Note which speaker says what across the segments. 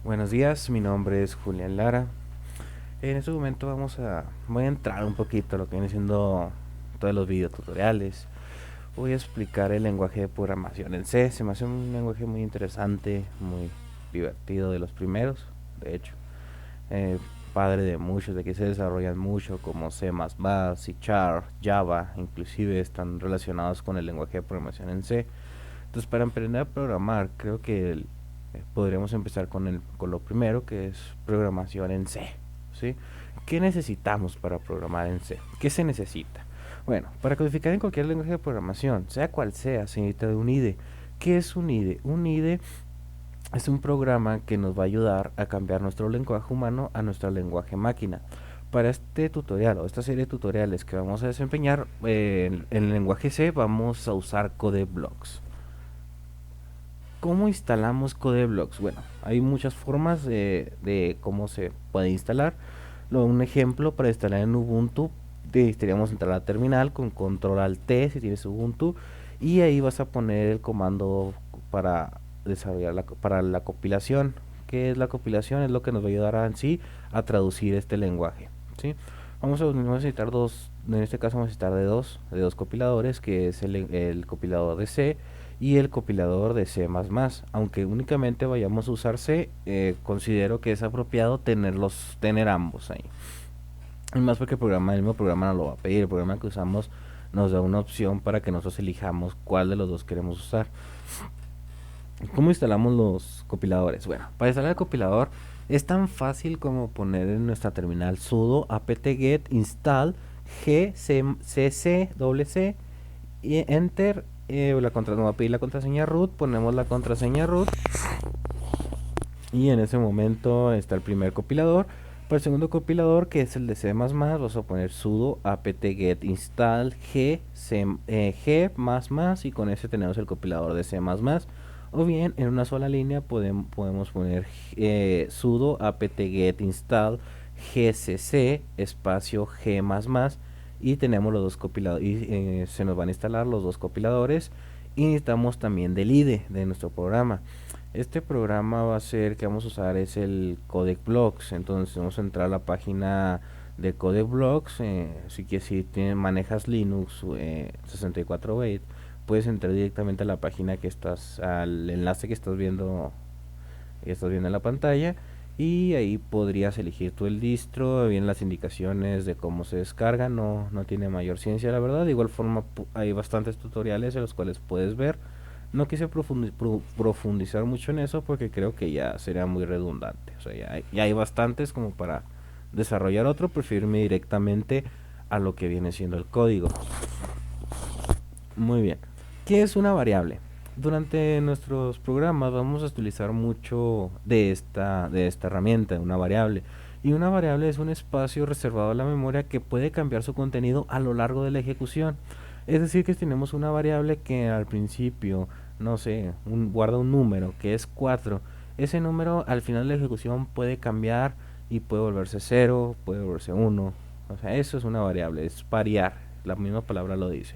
Speaker 1: Buenos días, mi nombre es Julián Lara. En este momento voy a entrar un poquito a lo que viene siendo todos los videotutoriales. Voy a explicar el lenguaje de programación en C. Se me hace un lenguaje muy interesante, muy divertido, de los primeros, de hecho. Eh, Padre de muchos, de que se desarrollan mucho, como C++, C Sharp, Java, inclusive están relacionados con el lenguaje de programación en C. Entonces, para aprender a programar, creo que podríamos empezar con lo primero, que es programación en C. ¿Sí? ¿Qué necesitamos para programar en C? ¿Qué se necesita? Bueno, para codificar en cualquier lenguaje de programación, sea cual sea, se necesita de un IDE. ¿Qué es un IDE? Un IDE es un programa que nos va a ayudar a cambiar nuestro lenguaje humano a nuestro lenguaje máquina. Para este tutorial o esta serie de tutoriales que vamos a desempeñar en el lenguaje C, vamos a usar CodeBlocks. ¿Cómo instalamos CodeBlocks? Bueno, hay muchas formas de cómo se puede instalar. Un ejemplo para instalar en Ubuntu, necesitaríamos entrar a la terminal con control alt T si tienes Ubuntu, y ahí vas a poner el comando para desarrollar para la compilación. ¿Qué es la compilación? Es lo que nos va a ayudar en sí a traducir este lenguaje, ¿sí? Vamos a necesitar en este caso vamos a necesitar de dos compiladores, que es el compilador de C y el compilador de C++. Aunque únicamente vayamos a usar C, considero que es apropiado tener ambos ahí. Y más porque el mismo programa nos lo va a pedir. El programa que usamos nos da una opción para que nosotros elijamos cuál de los dos queremos usar. ¿Cómo instalamos los compiladores? Bueno, para instalar el compilador es tan fácil como poner en nuestra terminal sudo apt-get install gcc y enter. Nos va a pedir la contraseña root, ponemos la contraseña root y en ese momento está el primer compilador. Para el segundo compilador, que es el de C++, vamos a poner sudo apt-get install g y con ese tenemos el compilador de C++. O bien en una sola línea podemos poner sudo apt-get install gcc espacio g++ y tenemos los dos compiladores y se nos van a instalar los dos compiladores. Y necesitamos también del IDE de nuestro programa. Este programa va a ser que vamos a usar es el CodecBlocks. Entonces vamos a entrar a la página de CodecBlocks. Así que si manejas Linux 64 bits, puedes entrar directamente a la página al enlace que estás viendo en la pantalla, y ahí podrías elegir tú el distro, bien las indicaciones de cómo se descarga. No tiene mayor ciencia, la verdad. De igual forma hay bastantes tutoriales en los cuales puedes ver. No quise profundizar mucho en eso porque creo que ya sería muy redundante. O sea, ya hay bastantes como para desarrollar otro. Prefiero irme directamente a lo que viene siendo el código. Muy bien. ¿Qué es una variable? Durante nuestros programas vamos a utilizar mucho de esta herramienta, una variable. Y una variable es un espacio reservado a la memoria que puede cambiar su contenido a lo largo de la ejecución. Es decir, que tenemos una variable que al principio, no sé, guarda un número que es 4. Ese número al final de la ejecución puede cambiar y puede volverse 0, puede volverse 1. O sea, eso es una variable, es variar. La misma palabra lo dice.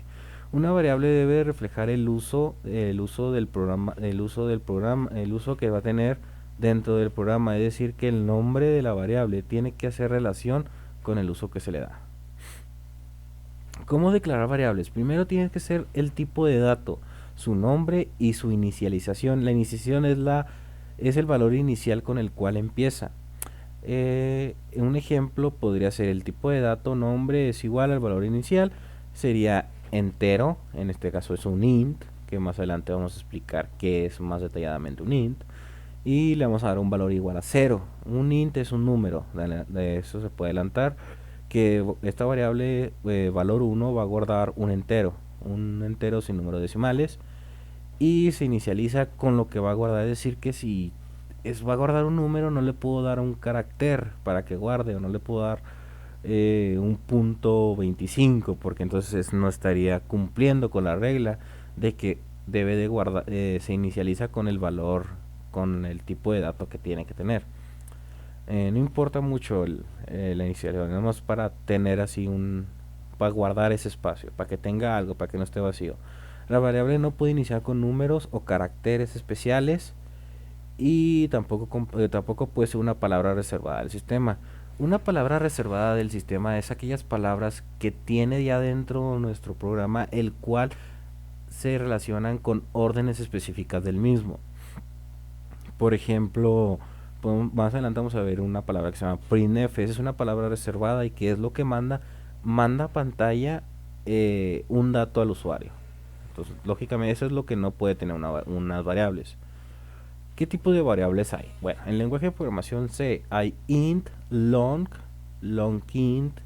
Speaker 1: Una variable debe reflejar el uso del programa, el uso que va a tener dentro del programa. Es decir, que el nombre de la variable tiene que hacer relación con el uso que se le da. ¿Cómo declarar variables? Primero tiene que ser el tipo de dato, su nombre y su inicialización. La inicialización es el valor inicial con el cual empieza. Un ejemplo podría ser el tipo de dato nombre es igual al valor inicial, sería entero. En este caso es un int, que más adelante vamos a explicar qué es más detalladamente un int, y le vamos a dar un valor igual a 0. Un int es un número, de eso se puede adelantar que esta variable valor 1 va a guardar un entero sin números decimales, y se inicializa con lo que va a guardar. Es decir, que si va a guardar un número, no le puedo dar un carácter para que guarde, o no le puedo dar un punto 25, porque entonces no estaría cumpliendo con la regla de que debe de guardar, se inicializa con el valor, con el tipo de dato que tiene que tener. No importa mucho la inicialización, nada más para tener así para guardar ese espacio, para que tenga algo, para que no esté vacío. La variable no puede iniciar con números o caracteres especiales, y tampoco puede ser una palabra reservada del sistema. Una palabra reservada del sistema es aquellas palabras que tiene ya dentro nuestro programa, el cual se relacionan con órdenes específicas del mismo. Por ejemplo, más adelante vamos a ver una palabra que se llama printf. Esa es una palabra reservada y que es lo que manda a pantalla un dato al usuario. Entonces, lógicamente, eso es lo que no puede tener unas variables. ¿Qué tipo de variables hay? Bueno, en el lenguaje de programación C hay int, long, long int,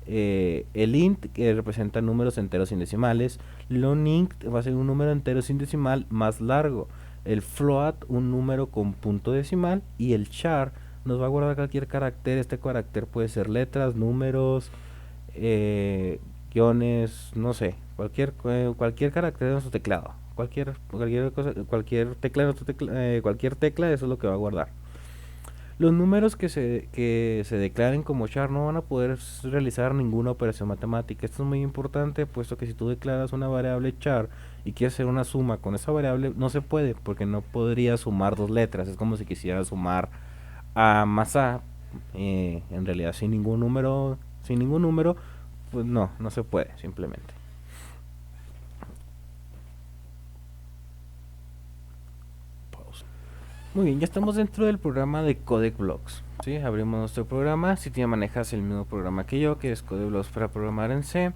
Speaker 1: el int que representa números enteros sin decimales, long int va a ser un número entero sin decimal más largo, el float un número con punto decimal y el char nos va a guardar cualquier carácter. Este carácter puede ser letras, números, guiones, no sé, cualquier carácter de nuestro teclado, cualquier tecla de cualquier tecla, eso es lo que va a guardar. Los números que se declaren como char no van a poder realizar ninguna operación matemática. Esto es muy importante, puesto que si tú declaras una variable char y quieres hacer una suma con esa variable, no se puede, porque no podría sumar dos letras. Es como si quisiera sumar A más A, en realidad sin ningún número, pues no se puede, simplemente. Pausa. Muy bien, ya estamos dentro del programa de Codec Blocks. ¿Sí? Abrimos nuestro programa. Si te manejas el mismo programa que yo, que es Codec Blocks para programar en C,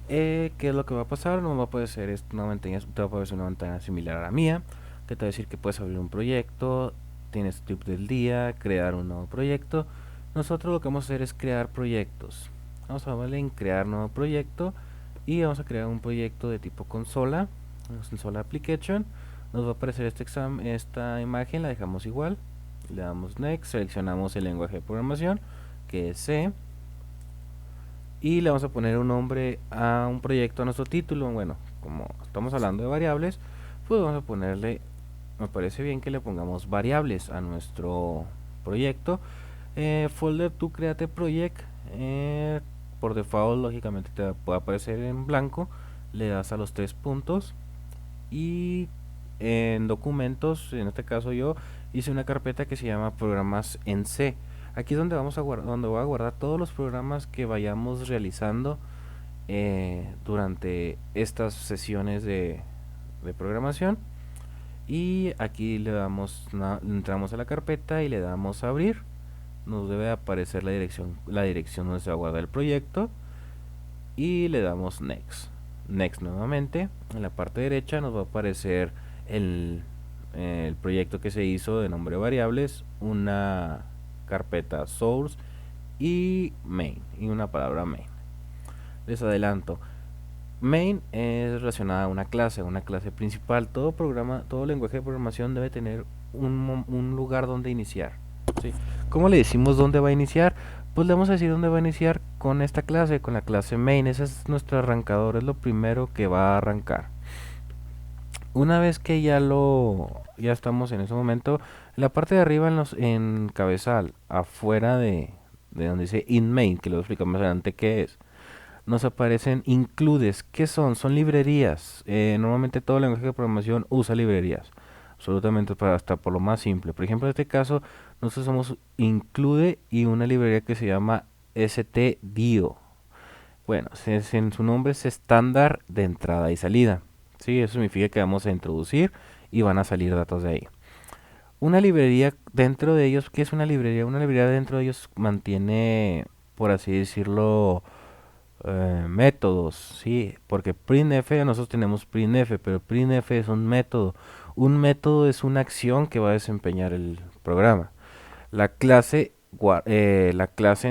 Speaker 1: ¿qué es lo que va a pasar? No va a aparecer una ventana similar a la mía, que te va a decir que puedes abrir un proyecto, tienes tip del día, crear un nuevo proyecto. Nosotros lo que vamos a hacer es crear proyectos. Vamos a darle en crear nuevo proyecto y vamos a crear un proyecto de tipo consola, console application. Nos va a aparecer esta imagen, la dejamos igual, le damos next, seleccionamos el lenguaje de programación que es C y le vamos a poner un nombre a un proyecto, a nuestro título. Bueno, como estamos hablando de variables, pues vamos a ponerle, me parece bien que le pongamos variables a nuestro proyecto. Folder to create project, por default lógicamente te puede aparecer en blanco, le das a los tres puntos y en documentos, en este caso yo hice una carpeta que se llama programas en C. Aquí es donde donde voy a guardar todos los programas que vayamos realizando durante estas sesiones de programación. Y aquí entramos a la carpeta y le damos a abrir. Nos debe aparecer la dirección donde se va a guardar el proyecto y le damos next. Next nuevamente. En la parte derecha nos va a aparecer el proyecto que se hizo de nombre variables, una carpeta source y main, y una palabra main. Les adelanto, main es relacionada a una clase principal. Todo lenguaje de programación debe tener un lugar donde iniciar, ¿sí? ¿Cómo le decimos dónde va a iniciar? Pues le vamos a decir dónde va a iniciar con esta clase, con la clase main. Ese es nuestro arrancador, es lo primero que va a arrancar. Una vez que ya estamos en ese momento, en la parte de arriba en cabezal, afuera de donde dice in main, que lo explicamos más adelante qué es, nos aparecen includes. ¿Qué son? Son librerías. Normalmente todo lenguaje de programación usa librerías, absolutamente, hasta por lo más simple. Por ejemplo, en este caso nosotros usamos include y una librería que se llama stdio. Bueno, en su nombre es estándar de entrada y salida. Sí, eso significa que vamos a introducir y van a salir datos de ahí. Una librería dentro de ellos, ¿qué es una librería? Una librería dentro de ellos mantiene, por así decirlo, métodos, ¿sí? Porque printf, nosotros tenemos printf, pero printf es un método. Un método es una acción que va a desempeñar el programa. En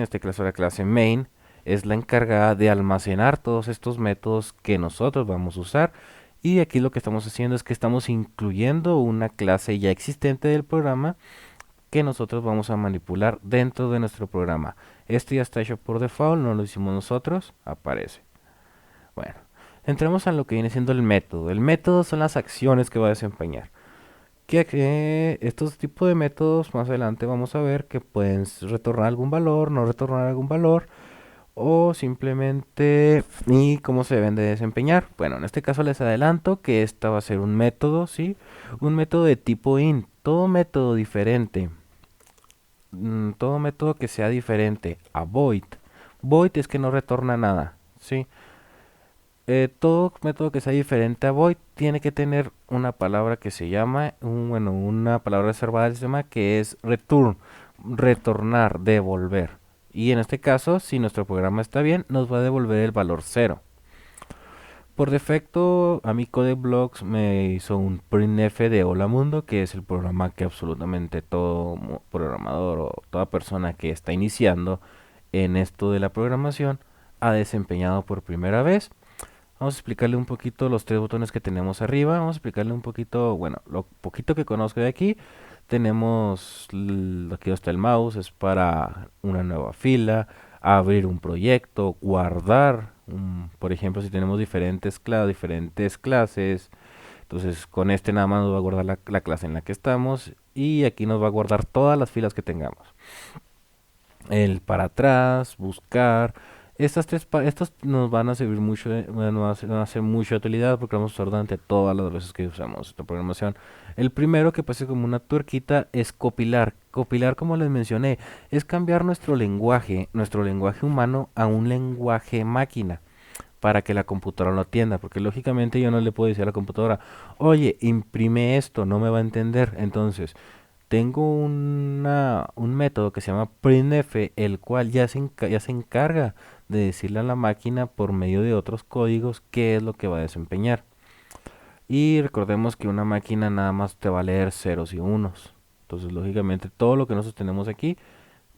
Speaker 1: este caso la clase main, es la encargada de almacenar todos estos métodos que nosotros vamos a usar. Y aquí lo que estamos haciendo es que estamos incluyendo una clase ya existente del programa que nosotros vamos a manipular dentro de nuestro programa. Esto ya está hecho por default, no lo hicimos nosotros, aparece. Bueno, entremos a lo que viene siendo el método. El método son las acciones que va a desempeñar. Estos tipos de métodos más adelante vamos a ver que pueden retornar algún valor, no retornar algún valor, o simplemente y cómo se deben de desempeñar. Bueno, en este caso les adelanto que esta va a ser un método, ¿sí? Un método de tipo int. Todo método diferente, todo método que sea diferente a void. Void es que no retorna nada, ¿sí? Todo método que sea diferente a void tiene que tener una palabra que se llama, bueno, una palabra reservada del sistema que es return, retornar, devolver. Y en este caso, si nuestro programa está bien, nos va a devolver el valor cero. Por defecto, a mi CodeBlocks me hizo un printf de Hola Mundo, que es el programa que absolutamente todo programador o toda persona que está iniciando en esto de la programación ha desempeñado por primera vez. Vamos a explicarle un poquito los tres botones que tenemos arriba. Vamos a explicarle un poquito, bueno, lo poquito que conozco de aquí. Tenemos, aquí está el mouse, es para una nueva fila, abrir un proyecto, guardar, por ejemplo, si tenemos diferentes clases, entonces con este nada más nos va a guardar la clase en la que estamos y aquí nos va a guardar todas las filas que tengamos. El para atrás, buscar. Estos nos van a servir mucho, van a ser mucha utilidad porque vamos a usar durante todas las veces que usamos esta programación. El primero que pase como una tuerquita es copilar. Copilar, como les mencioné, es cambiar nuestro lenguaje humano a un lenguaje máquina para que la computadora lo atienda, porque lógicamente yo no le puedo decir a la computadora, oye, imprime esto, no me va a entender. Entonces, tengo un método que se llama printf, el cual ya se encarga de decirle a la máquina por medio de otros códigos qué es lo que va a desempeñar. Y recordemos que una máquina nada más te va a leer ceros y unos. Entonces, lógicamente, todo lo que nosotros tenemos aquí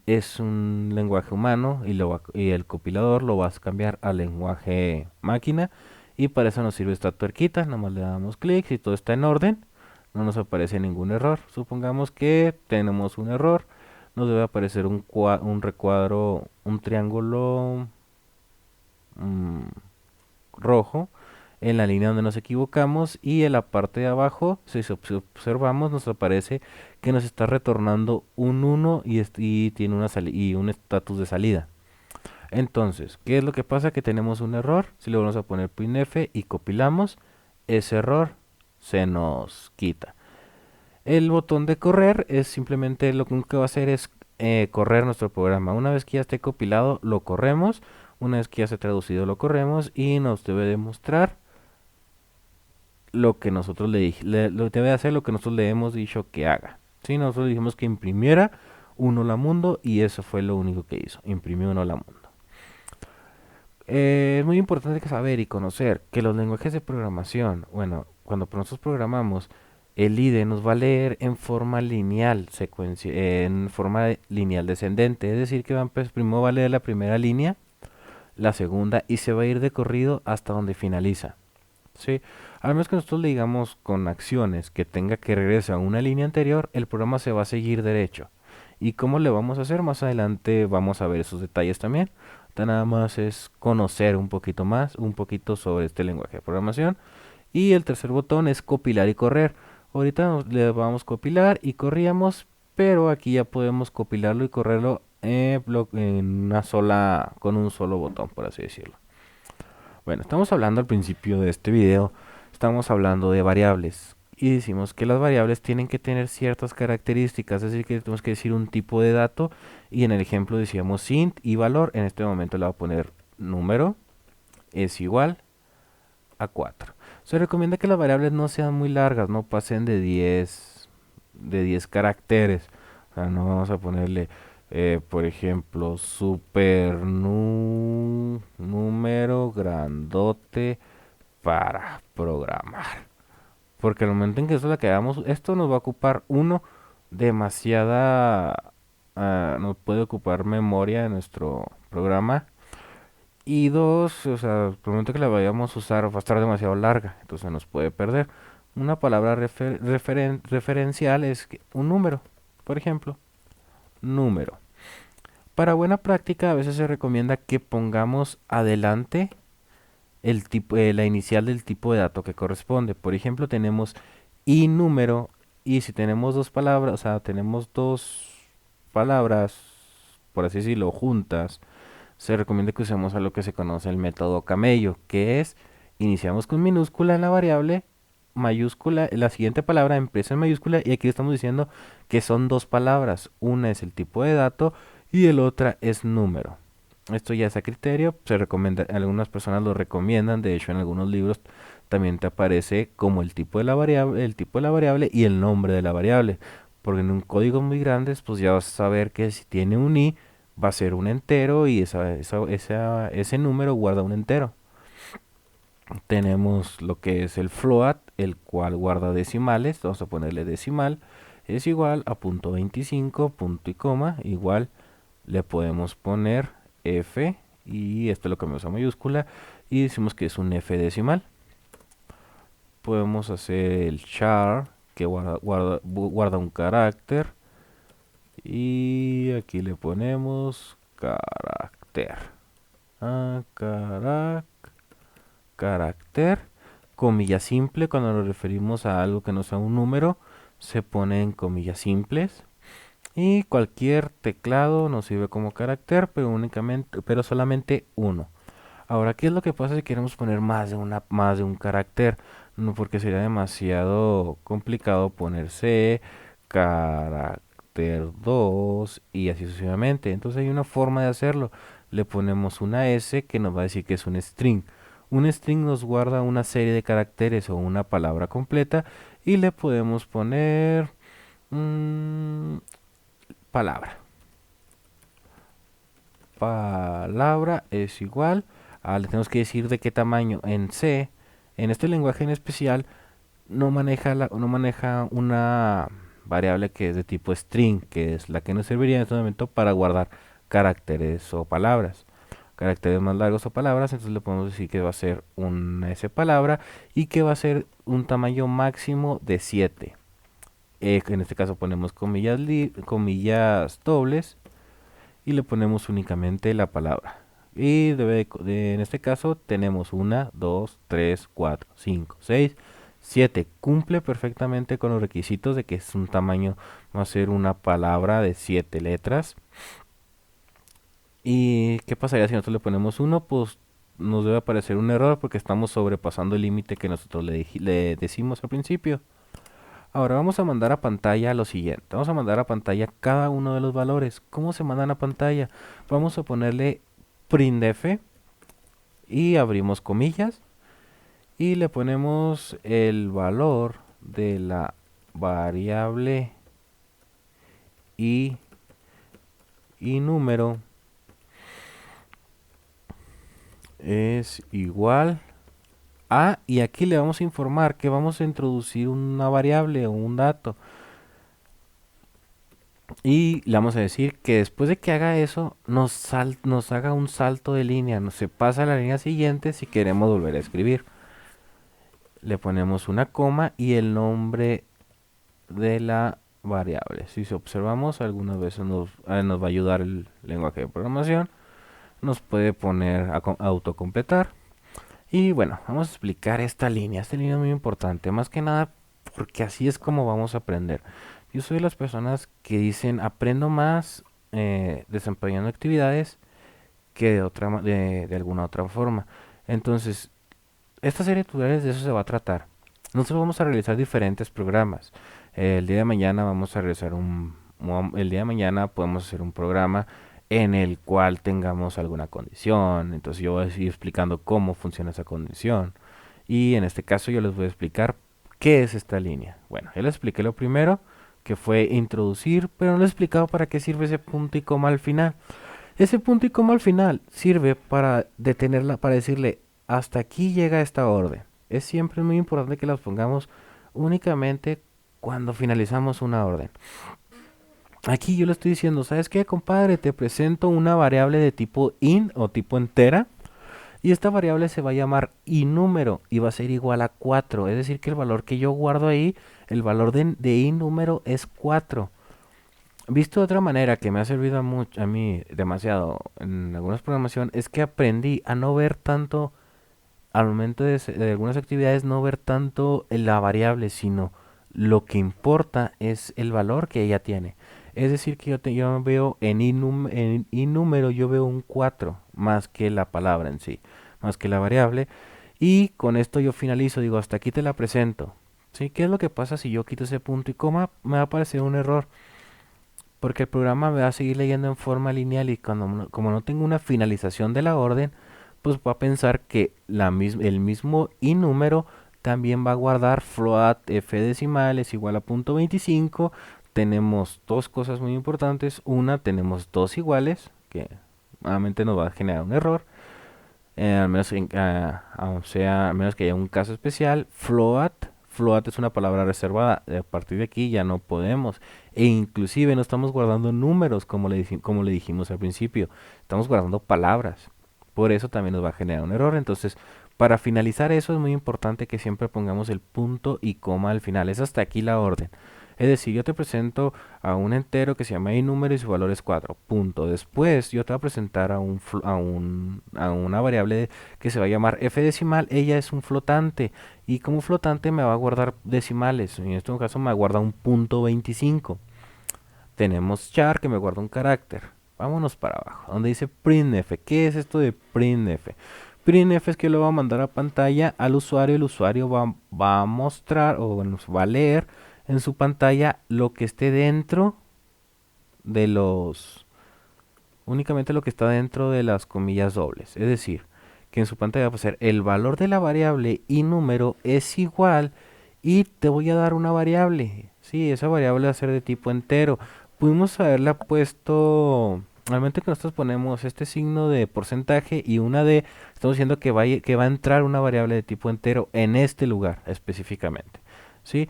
Speaker 1: es un lenguaje humano y el compilador lo vas a cambiar al lenguaje máquina. Y para eso nos sirve esta tuerquita. Nada más le damos clic y todo está en orden. No nos aparece ningún error. Supongamos que tenemos un error. Nos debe aparecer un recuadro, un triángulo mm, rojo en la línea donde nos equivocamos y en la parte de abajo, si observamos, nos aparece que nos está retornando un 1 y tiene y un estatus de salida. Entonces, ¿qué es lo que pasa? Que tenemos un error. Si le vamos a poner printf y compilamos, ese error se nos quita. El botón de correr es simplemente lo único que va a hacer es correr nuestro programa. Una vez que ya esté compilado, lo corremos. Una vez que ya esté traducido, lo corremos y nos debe demostrar lo que nosotros lo debe hacer lo que nosotros le hemos dicho que haga. Sí, nosotros dijimos que imprimiera un hola mundo y eso fue lo único que hizo, imprimió un hola mundo. Es muy importante saber y conocer que los lenguajes de programación, bueno, cuando nosotros programamos, el IDE nos va a leer en forma lineal, en forma lineal descendente, es decir, que primero va a leer la primera línea, la segunda y se va a ir de corrido hasta donde finaliza. ¿Sí? A menos que nosotros le digamos con acciones que tenga que regresar a una línea anterior, el programa se va a seguir derecho. ¿Y cómo le vamos a hacer? Más adelante vamos a ver esos detalles también. Nada más es conocer un poquito más, un poquito sobre este lenguaje de programación. Y el tercer botón es copilar y correr. Ahorita le vamos a copilar y corríamos, pero aquí ya podemos copilarlo y correrlo con un solo botón, por así decirlo. Bueno, estamos hablando al principio de este video, estamos hablando de variables y decimos que las variables tienen que tener ciertas características, es decir, que tenemos que decir un tipo de dato y en el ejemplo decíamos int y valor, en este momento le voy a poner número es igual a 4. Se recomienda que las variables no sean muy largas, no pasen de 10 caracteres, o sea, no vamos a ponerle por ejemplo, número grandote para programar. Porque al momento en que eso la quedamos, esto nos va a ocupar demasiada, nos puede ocupar memoria en nuestro programa. Y dos, o sea, al momento que la vayamos a usar va a estar demasiado larga, entonces nos puede perder. Una palabra referencial es un número, por ejemplo, número. Para buena práctica, a veces se recomienda que pongamos adelante la inicial del tipo de dato que corresponde. Por ejemplo, tenemos y número y si tenemos dos palabras, o sea, tenemos dos palabras, por así decirlo, juntas, se recomienda que usemos a lo que se conoce el método camello, que es iniciamos con minúscula en la variable mayúscula, la siguiente palabra empieza en mayúscula y aquí estamos diciendo que son dos palabras. Una es el tipo de dato y el otra es número. Esto ya es a criterio, se recomienda, algunas personas lo recomiendan, de hecho en algunos libros también te aparece como el tipo de la variable y el nombre de la variable. Porque en un código muy grande, pues ya vas a saber que si tiene un i, va a ser un entero y ese número guarda un entero. Tenemos lo que es el float, el cual guarda decimales. Vamos a ponerle decimal. Es igual a punto 25, punto y coma. Igual le podemos poner f y esto lo cambiamos a mayúscula y decimos que es un f decimal. Podemos hacer el char que guarda un carácter y aquí le ponemos carácter. Ah, carácter, comilla simple, cuando nos referimos a algo que no sea un número, se pone en comillas simples. Y cualquier teclado nos sirve como carácter, pero solamente uno. Ahora, ¿qué es lo que pasa si queremos poner más de un carácter? No, porque sería demasiado complicado poner C, carácter 2 y así sucesivamente. Entonces hay una forma de hacerlo. Le ponemos una S que nos va a decir que es un string. Un string nos guarda una serie de caracteres o una palabra completa y le podemos poner mm, palabra. Palabra es igual le tenemos que decir de qué tamaño. En C, en este lenguaje en especial, no maneja una variable que es de tipo string, que es la que nos serviría en este momento para guardar caracteres o palabras. Caracteres más largos o palabras, entonces le podemos decir que va a ser una S palabra y que va a ser un tamaño máximo de 7. En este caso ponemos comillas dobles y le ponemos únicamente la palabra. Y en este caso tenemos 1, 2, 3, 4, 5, 6, 7. Cumple perfectamente con los requisitos de que es un tamaño, va a ser una palabra de 7 letras. ¿Y qué pasaría si nosotros le ponemos 1? Pues nos debe aparecer un error porque estamos sobrepasando el límite que nosotros le decimos al principio. Ahora vamos a mandar a pantalla lo siguiente. Vamos a mandar a pantalla cada uno de los valores. ¿Cómo se mandan a pantalla? Vamos a ponerle printf y abrimos comillas y le ponemos el valor de la variable y número es igual a, y aquí le vamos a informar que vamos a introducir una variable o un dato. Y le vamos a decir que después de que haga eso, nos haga un salto de línea, nos se pasa a la línea siguiente si queremos volver a escribir. Le ponemos una coma y el nombre de la variable. Si observamos, algunas veces nos va a ayudar el lenguaje de programación. Nos puede poner a autocompletar. Y bueno, vamos a explicar esta línea. Esta línea es muy importante, más que nada porque así es como vamos a aprender. Yo soy de las personas que dicen aprendo más desempeñando actividades que de alguna otra forma. Entonces, esta serie de tutoriales de eso se va a tratar. Nosotros vamos a realizar diferentes programas. El día de mañana vamos a realizar el día de mañana podemos hacer un programa en el cual tengamos alguna condición. Entonces yo voy a ir explicando cómo funciona esa condición. Y en este caso yo les voy a explicar qué es esta línea. Bueno, ya les expliqué lo primero, que fue introducir, pero no les he explicado para qué sirve ese punto y coma al final. Ese punto y coma al final sirve para detenerla, para decirle, hasta aquí llega esta orden. Es siempre muy importante que las pongamos únicamente cuando finalizamos una orden. Aquí yo le estoy diciendo, ¿sabes qué, compadre? Te presento una variable de tipo int o tipo entera. Y esta variable se va a llamar inúmero y va a ser igual a 4. Es decir, que el valor que yo guardo ahí, el valor de inúmero es 4. Visto de otra manera que me ha servido a mí demasiado en algunas programación, es que aprendí a no ver tanto, al momento de algunas actividades, no ver tanto la variable, sino lo que importa es el valor que ella tiene. Es decir, que yo veo en inúmero, yo veo un 4 más que la palabra en sí, más que la variable. Y con esto yo finalizo, digo, hasta aquí te la presento. ¿Sí? ¿Qué es lo que pasa si yo quito ese punto y coma? Me va a aparecer un error, porque el programa me va a seguir leyendo en forma lineal y como no tengo una finalización de la orden, pues va a pensar que el mismo i número también va a guardar float f decimal es igual a punto 25. Tenemos dos cosas muy importantes. Una, tenemos dos iguales, que nuevamente nos va a generar un error. Al menos, al menos que haya un caso especial. Float es una palabra reservada. A partir de aquí ya no podemos. E inclusive no estamos guardando números como le dijimos al principio. Estamos guardando palabras. Por eso también nos va a generar un error. Entonces, para finalizar eso es muy importante que siempre pongamos el punto y coma al final. Es hasta aquí la orden. Es decir, yo te presento a un entero que se llama i número y su valor es 4. Punto. Después yo te voy a presentar a una variable que se va a llamar f decimal. Ella es un flotante y como flotante me va a guardar decimales. En este caso me guarda un punto 25. Tenemos char que me guarda un carácter. Vámonos para abajo, donde dice printf. ¿Qué es esto de printf? Printf es que lo va a mandar a pantalla al usuario. El usuario va a mostrar o bueno, va a leer en su pantalla lo que esté dentro de únicamente lo que está dentro de las comillas dobles. Es decir, que en su pantalla va a ser el valor de la variable y número es igual y te voy a dar una variable. Sí, esa variable va a ser de tipo entero. Pudimos haberla puesto, realmente que nosotros ponemos este signo de porcentaje y una D, estamos diciendo que va a entrar una variable de tipo entero en este lugar específicamente. ¿Sí?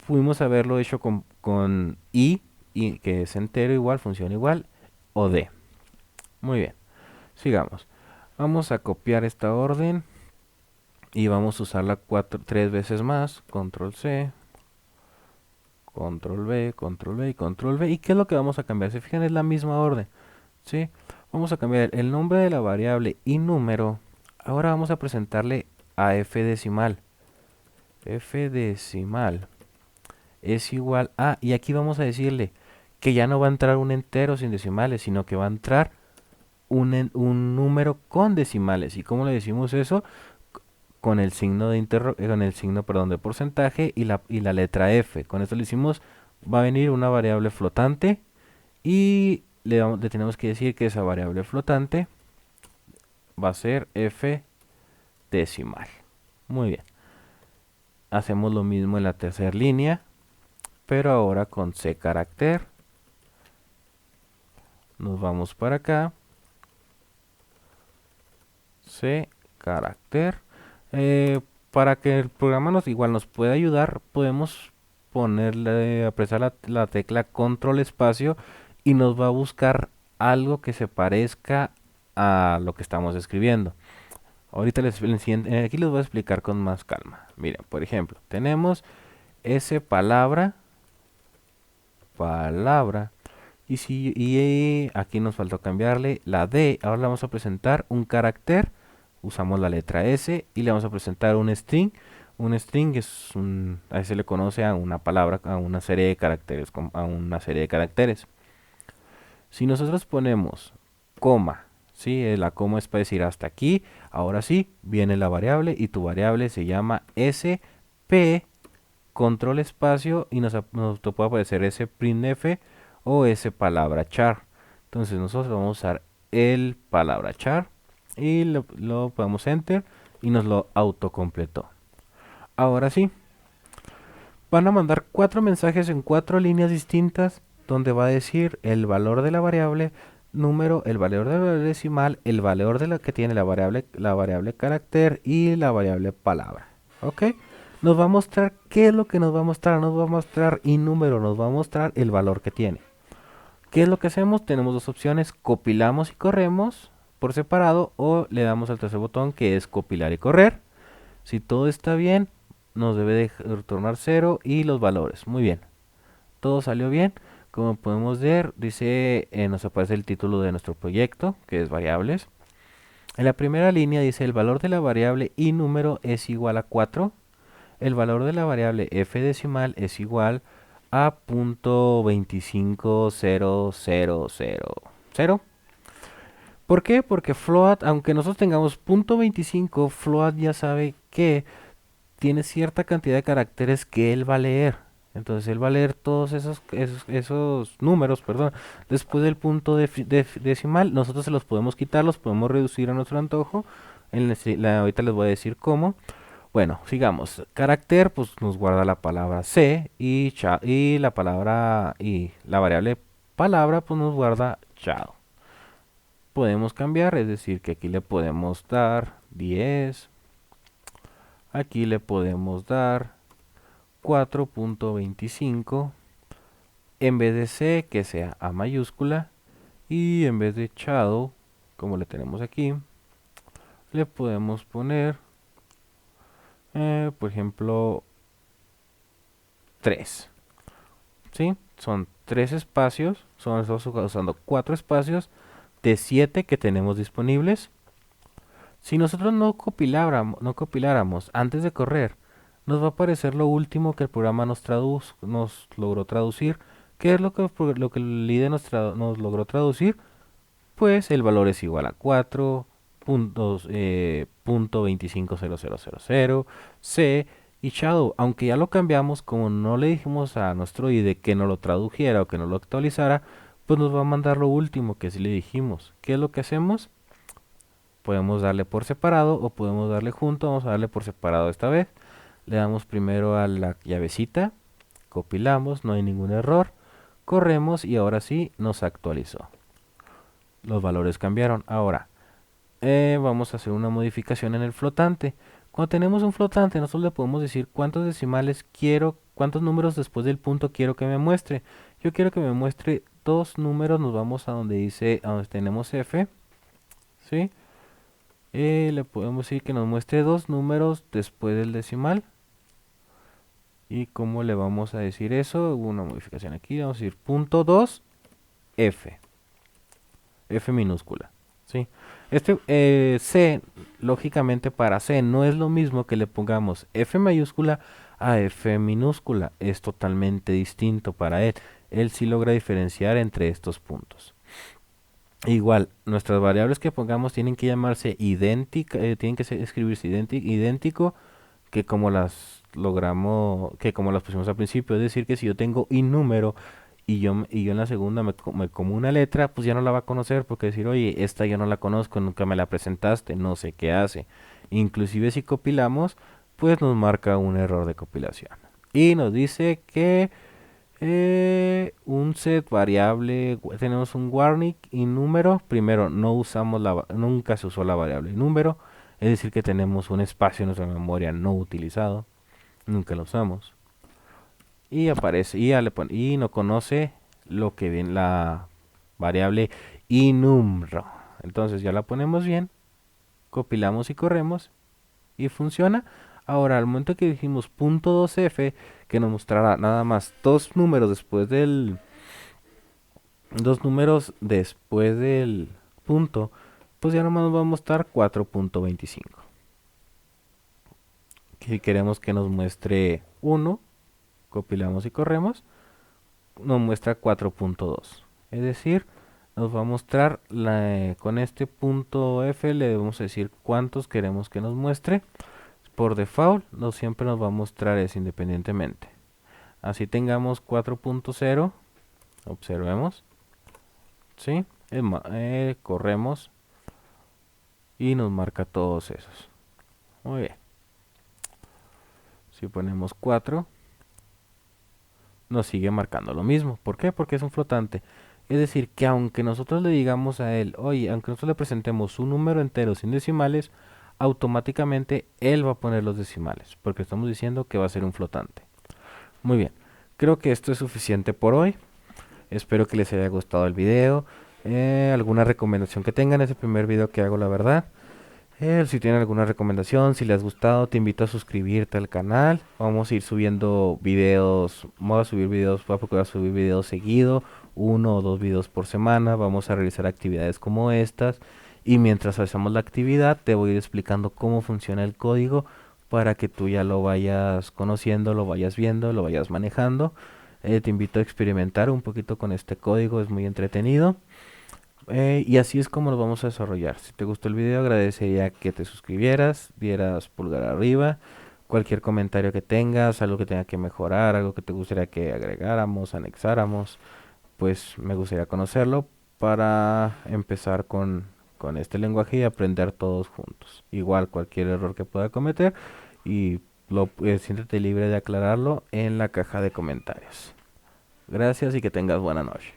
Speaker 1: Pudimos haberlo hecho con y que es entero igual, funciona igual, o D. Muy bien, sigamos. Vamos a copiar esta orden y vamos a usarla tres veces más. Control C, Control B, Control B y Control B. ¿Y qué es lo que vamos a cambiar? Si fijan, es la misma orden. ¿Sí? Vamos a cambiar el nombre de la variable y número. Ahora vamos a presentarle a f decimal. F decimal es igual a, y aquí vamos a decirle que ya no va a entrar un entero sin decimales, sino que va a entrar un número con decimales. ¿Y cómo le decimos eso? Con el signo con el signo, perdón, de porcentaje y la letra F. Con esto le decimos, va a venir una variable flotante y le tenemos que decir que esa variable flotante va a ser F decimal. Muy bien. Hacemos lo mismo en la tercera línea, pero ahora con C carácter. Nos vamos para acá. C carácter. Para que el programa nos pueda ayudar, podemos ponerle, apresar la tecla control espacio y nos va a buscar algo que se parezca a lo que estamos escribiendo. Ahorita aquí les voy a explicar con más calma. Miren, por ejemplo, tenemos S palabra, palabra, y aquí nos faltó cambiarle la D. Ahora le vamos a presentar un carácter. Usamos la letra S y le vamos a presentar un string. Un string a se le conoce a una palabra, a una serie de caracteres, a una serie de caracteres. Si nosotros ponemos coma, ¿sí? La coma es para decir hasta aquí. Ahora sí, viene la variable y tu variable se llama sp control espacio y nos puede aparecer printf o palabra char. Entonces nosotros vamos a usar el palabra char y lo podemos enter y nos lo autocompletó. Ahora sí, van a mandar 4 mensajes en 4 líneas distintas donde va a decir el valor de la variable número, el valor de la variable decimal, el valor de la que tiene la variable carácter y la variable palabra. ¿Ok? Nos va a mostrar qué es lo que nos va a mostrar. Nos va a mostrar y número, nos va a mostrar el valor que tiene. ¿Qué es lo que hacemos? Tenemos dos opciones, compilamos y corremos por separado o le damos al tercer botón que es compilar y correr. Si todo está bien, nos debe de retornar 0 y los valores. Muy bien, todo salió bien. Como podemos ver, dice, nos aparece el título de nuestro proyecto, que es variables. En la primera línea dice el valor de la variable y número es igual a 4. El valor de la variable f decimal es igual a .25000. ¿Por qué? Porque float, aunque nosotros tengamos .25, float ya sabe que tiene cierta cantidad de caracteres que él va a leer. Entonces él va a leer todos esos números, perdón, después del punto decimal. Nosotros se los podemos quitar, los podemos reducir a nuestro antojo. Ahorita les voy a decir cómo. Bueno, sigamos. Carácter, pues nos guarda la palabra C y la palabra y la variable palabra, pues nos guarda child. Podemos cambiar, es decir, que aquí le podemos dar 10. Aquí le podemos dar 4.25. En vez de C, que sea A mayúscula. Y en vez de child, como le tenemos aquí, le podemos poner, por ejemplo, 3. ¿Sí? Son 3 espacios. Estamos usando 4 espacios de 7 que tenemos disponibles. Si nosotros no compiláramos antes de correr, nos va a aparecer lo último que el programa nos logró traducir. ¿Qué es lo que el IDE nos logró traducir? Pues el valor es igual a 4 puntos, punto 250000 C y Shadow. Aunque ya lo cambiamos, como no le dijimos a nuestro IDE que no lo tradujera o que no lo actualizara, pues nos va a mandar lo último que sí le dijimos. ¿Qué es lo que hacemos? Podemos darle por separado o podemos darle junto. Vamos a darle por separado esta vez. Le damos primero a la llavecita, compilamos, no hay ningún error, corremos y ahora sí nos actualizó. Los valores cambiaron. Ahora vamos a hacer una modificación en el flotante. Cuando tenemos un flotante, nosotros le podemos decir cuántos decimales quiero, cuántos números después del punto quiero que me muestre. Yo quiero que me muestre 2 números. Nos vamos a donde dice, a donde tenemos F, ¿sí? Le podemos decir que nos muestre 2 números después del decimal. ¿Y cómo le vamos a decir eso? Hubo una modificación aquí. Vamos a decir punto 2 F. F minúscula. ¿Sí? C, lógicamente para C no es lo mismo que le pongamos F mayúscula a F minúscula. Es totalmente distinto para él. Él sí logra diferenciar entre estos puntos. Igual, nuestras variables que pongamos tienen que llamarse idéntica, tienen que escribirse idéntico que como las logramos, que como las pusimos al principio. Es decir, que si yo tengo un número y yo en la segunda me como una letra, pues ya no la va a conocer porque decir, oye, esta yo no la conozco, nunca me la presentaste, no sé qué hace. Inclusive si compilamos, pues nos marca un error de compilación. Y nos dice que un set variable, tenemos un warning y número. Primero, nunca se usó la variable número, es decir que tenemos un espacio en nuestra memoria no utilizado, nunca lo usamos. Y aparece, y no conoce lo que viene la variable inumro. Entonces ya la ponemos bien, compilamos y corremos y funciona. Ahora, al momento que dijimos punto 2F, que nos mostrará nada más 2 números después del punto, pues ya nomás nos va a mostrar 4.25. Si queremos que nos muestre 1, compilamos y corremos, nos muestra 4.2. Es decir, nos va a mostrar con este punto F le debemos decir cuántos queremos que nos muestre. Por default, siempre nos va a mostrar eso independientemente. Así tengamos 4.0, observemos, ¿sí? Corremos y nos marca todos esos. Muy bien. Si ponemos 4, nos sigue marcando lo mismo. ¿Por qué? Porque es un flotante. Es decir, que aunque nosotros le digamos a él, oye, aunque nosotros le presentemos un número entero sin decimales, automáticamente él va a poner los decimales, porque estamos diciendo que va a ser un flotante. Muy bien, creo que esto es suficiente por hoy. Espero que les haya gustado el video. Alguna recomendación que tengan, es el primer video que hago, la verdad. Si tienen alguna recomendación, si les ha gustado, te invito a suscribirte al canal. Vamos a ir subiendo videos, voy a procurar subir videos seguido, 1 o 2 videos por semana. Vamos a realizar actividades como estas. Y mientras hacemos la actividad, te voy a ir explicando cómo funciona el código para que tú ya lo vayas conociendo, lo vayas viendo, lo vayas manejando. Te invito a experimentar un poquito con este código, es muy entretenido. Y así es como lo vamos a desarrollar. Si te gustó el video, agradecería que te suscribieras, dieras pulgar arriba, Cualquier comentario que tengas, algo que tenga que mejorar, algo que te gustaría que agregáramos, anexáramos, pues me gustaría conocerlo para empezar con este lenguaje y aprender todos juntos. Igual cualquier error que pueda cometer y siéntete libre de aclararlo en la caja de comentarios. Gracias y que tengas buena noche.